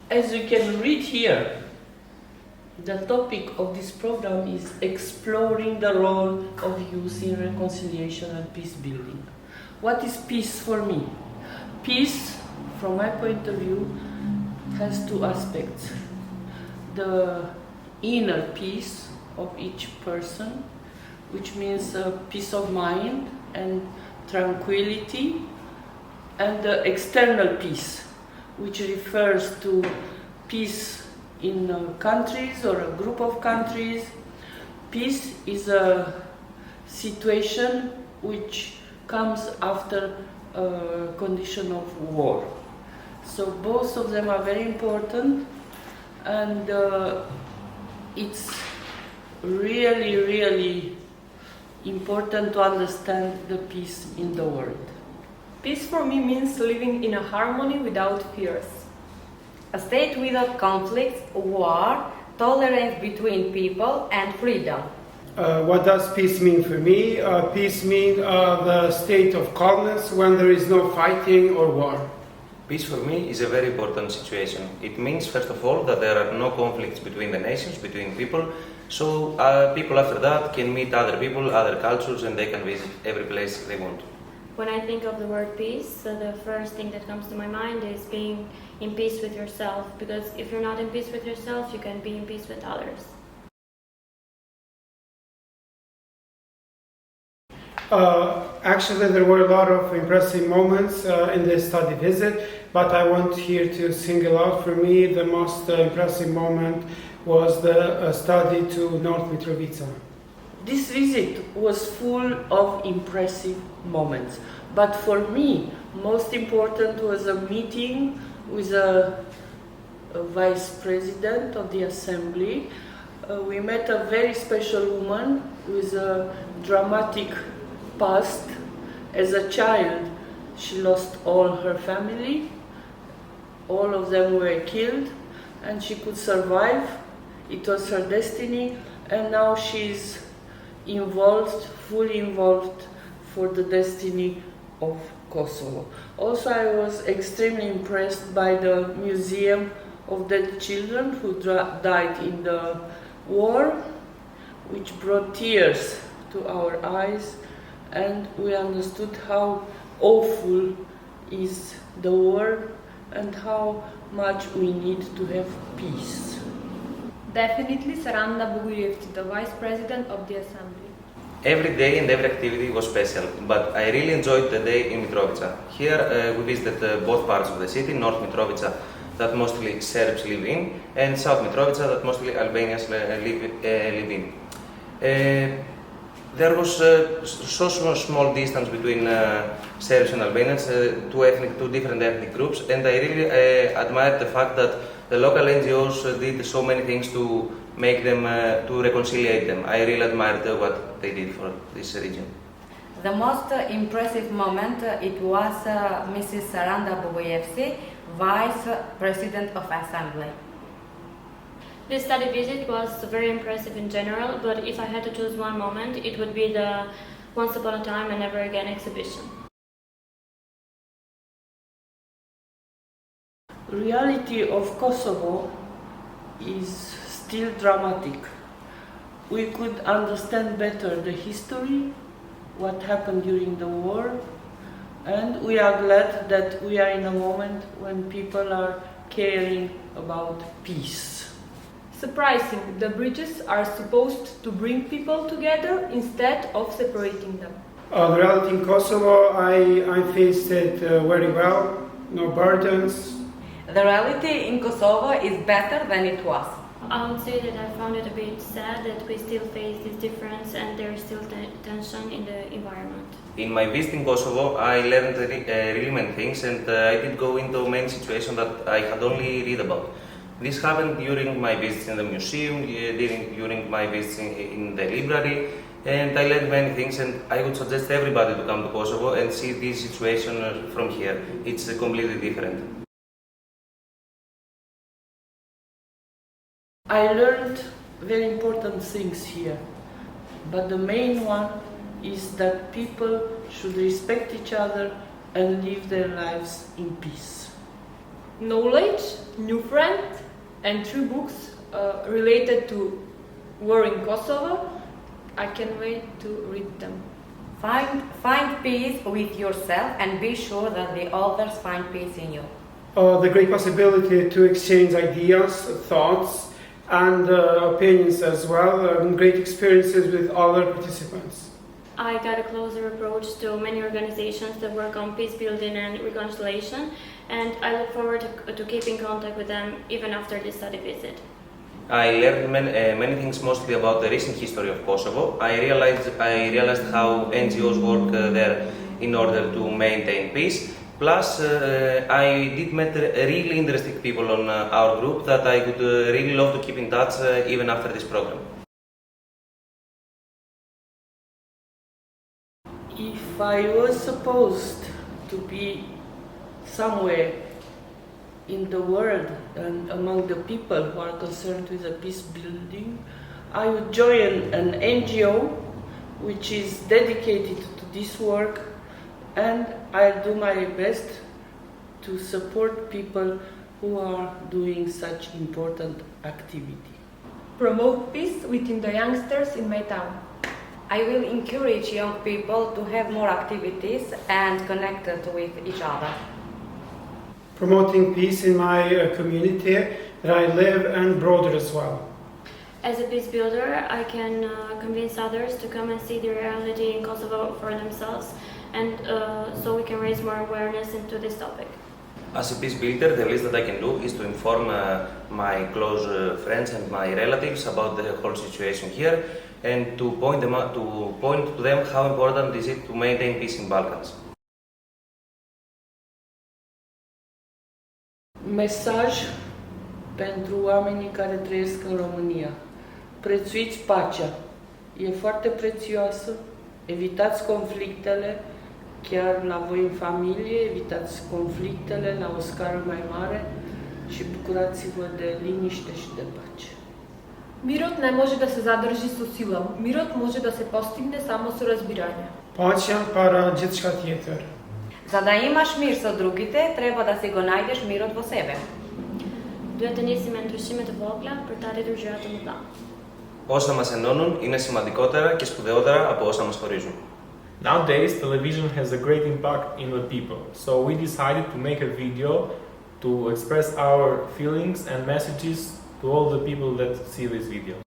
As you can read here, the topic of this program is exploring the role of youth in reconciliation and peace building. What is peace for me? Peace, from my point of view, has two aspects. The inner peace of each person, which means peace of mind and tranquility, and the external peace, which refers to peace in countries or a group of countries. Peace is a situation which comes after a condition of war. So both of them are very important, and it's really important to understand the peace in the world. Peace for me means living in a harmony without fears. A state without conflicts, war, tolerance between people, and freedom. What does peace mean for me? Peace means the state of calmness when there is no fighting or war. Peace for me is a very important situation. It means, first of all, that there are no conflicts between the nations, between people, so people after that can meet other people, other cultures, and they can visit every place they want. When I think of the word peace, the first thing that comes to my mind is being in peace with yourself, because if you're not in peace with yourself, you can be in peace with others. Actually, there were a lot of impressive moments in this study visit, but I want here to single out for me the most impressive moment was the study to North Mitrovica. This visit was full of impressive moments, but for me, most important was a meeting with a vice president of the assembly. We met a very special woman with a dramatic past. As a child, she lost all her family. All of them were killed, and she could survive. It was her destiny, and now she's fully involved for the destiny of Kosovo. Also, I was extremely impressed by the Museum of Dead Children who died in the war, which brought tears to our eyes, and we understood how awful is the war and how much we need to have peace. Definitely Saranda Bogujevci, the vice president of the assembly. Every day and every activity was special, but I really enjoyed the day in Mitrovica. Here we visited both parts of the city, North Mitrovica that mostly Serbs live in, and South Mitrovica that mostly Albanians live in. There was so small distance between Serbs and Albanians, two different ethnic groups, and I really admired the fact that the local NGOs did so many things to make them, to reconciliate them. I really admired what they did for this region. The most impressive moment, it was Mrs. Saranda Bogojevci, Vice President of Assembly. This study visit was very impressive in general, but if I had to choose one moment, it would be the Once Upon a Time and Never Again exhibition. The reality of Kosovo is still dramatic. We could understand better the history, what happened during the war, and we are glad that we are in a moment when people are caring about peace. Surprising, the bridges are supposed to bring people together instead of separating them. The reality in Kosovo, I faced it very well, no burdens. The reality in Kosovo is better than it was. I would say that I found it a bit sad that we still face this difference and there is still tension in the environment. In my visit in Kosovo, I learned really many things, and I did go into many situations that I had only read about. This happened during my visits in the museum, during my visits in the library, and I learned many things, and I would suggest everybody to come to Kosovo and see this situation from here. It's completely different. I learned very important things here, but the main one is that people should respect each other and live their lives in peace. knowledge, new friends, and 3 books related to war in Kosovo. I can't wait to read them. Find peace with yourself and be sure that the others find peace in you. The great possibility to exchange ideas, thoughts, and opinions as well, and great experiences with other participants. I got a closer approach to many organizations that work on peace building and reconciliation, and I look forward to keep in contact with them even after this study visit. I learned many things, mostly about the recent history of Kosovo. I realized how NGOs work there in order to maintain peace. Plus, I did meet really interesting people on our group that I would really love to keep in touch even after this program. If I was supposed to be somewhere in the world and among the people who are concerned with the peace building, I would join an NGO which is dedicated to this work, and I'll do my best to support people who are doing such important activity. Promote peace within the youngsters in my town. I will encourage young people to have more activities and connect with each other. Promoting peace in my community that I live and broader as well. As a peace builder, I can convince others to come and see the reality in Kosovo for themselves, and so we can raise more awareness into this topic. As a peace builder, the least that I can do is to inform my close friends and my relatives about the whole situation here, and to point to them how important is it to maintain peace in Balkans. Mesaj pentru oamenii care trăiesc în România. Prețuiți pacea. E foarte prețioasă. Evitați conflictele, chiar la voi în familie, evitați conflictele la o scară mai mare și bucurați-vă de liniște și de pace. Mirot ne može da se zadrži со силом. Mirot može da se postigne samo со разбирање. Pacea para gjithçka tjetër. За да имаш мир со другите, треба да си го најдеш мирот во себе. Duhet të nisim me ndryshime të vogla për të arritur gjëra të mëdha. Όσα μας ενώνουν είναι σημαντικότερα και σπουδαιότερα από όσα μας χωρίζουν. Nowadays, television has a great impact in the people, so we decided to make a video to express our feelings and messages to all the people that see this video.